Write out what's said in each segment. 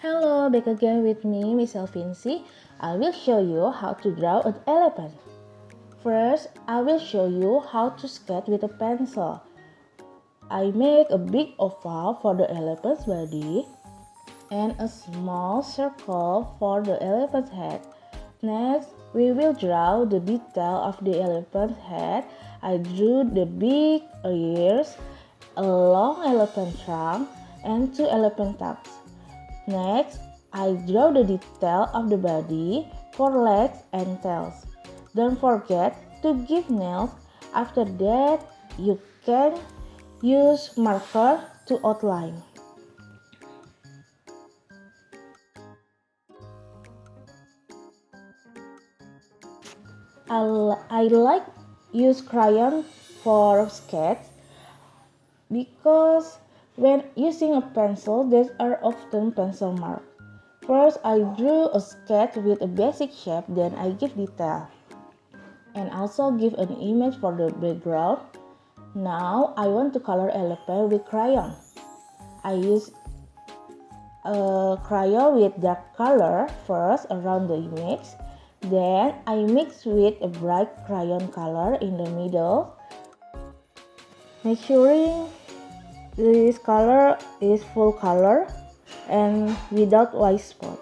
Hello, back again with me, Miss Elvincy. I will show you how to draw an elephant. First, I will show you how to sketch with a pencil. I make a big oval for the elephant's body and a small circle for the elephant's head. Next, we will draw the detail of the elephant's head. I drew the big ears, a long elephant trunk, and two elephant tusks. Next, I draw the detail of the body for legs and tails. Don't forget to give nails. After that, you can use marker to outline. I like use crayon for sketch because when using a pencil, there are often pencil marks. First, I drew a sketch with a basic shape, then I give detail and also give an image for the background. Now, I want to color elephant with crayon. I use a crayon with dark color first around the image. Then, I mix with a bright crayon color in the middle, ensuring this color is full color and without white spot.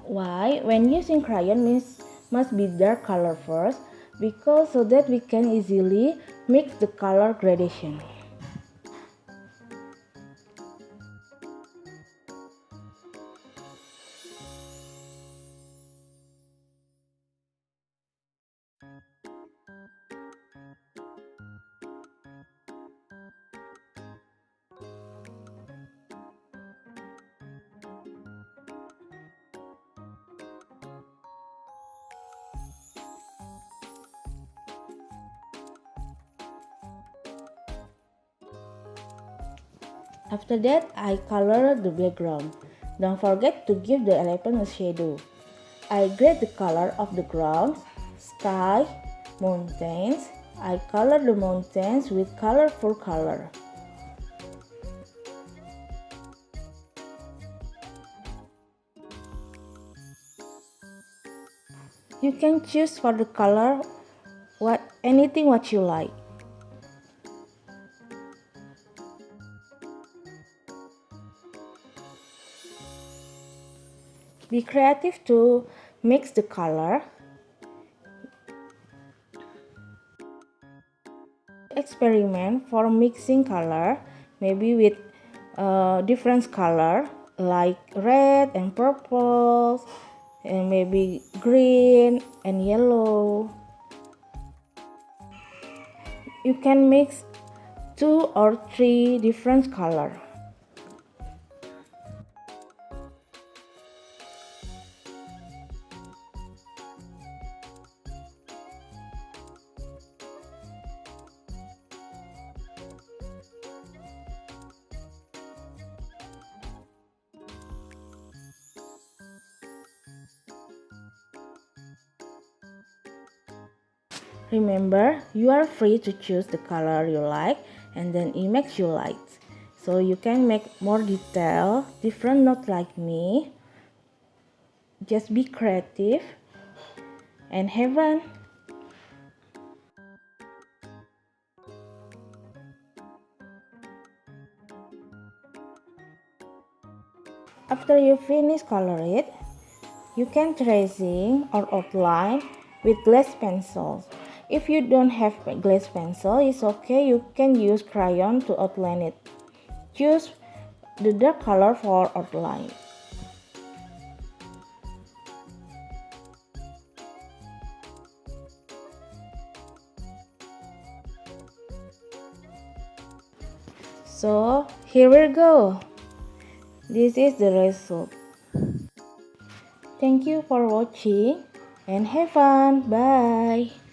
Why? When using crayon must be dark color first, because so that we can easily mix the color gradation. After that, I color the background. Don't forget to give the elephant a shadow. I grade the color of the ground, sky, mountains. I color the mountains with colorful color. You can choose for the color anything what you like. Be creative to mix the color. Experiment for mixing color, maybe with different color like red and purple, and maybe green and yellow. You can mix 2 or 3 different color. Remember, you are free to choose the color you like and then image you like. So you can make more detail, different, not like me. Just be creative and have fun. After you finish color it, you can tracing or outline with glass pencils. If you don't have glass pencil, it's okay, you can use crayon to outline it. Choose the dark color for outline. So here we go. This is the result. Thank you for watching and have fun. Bye.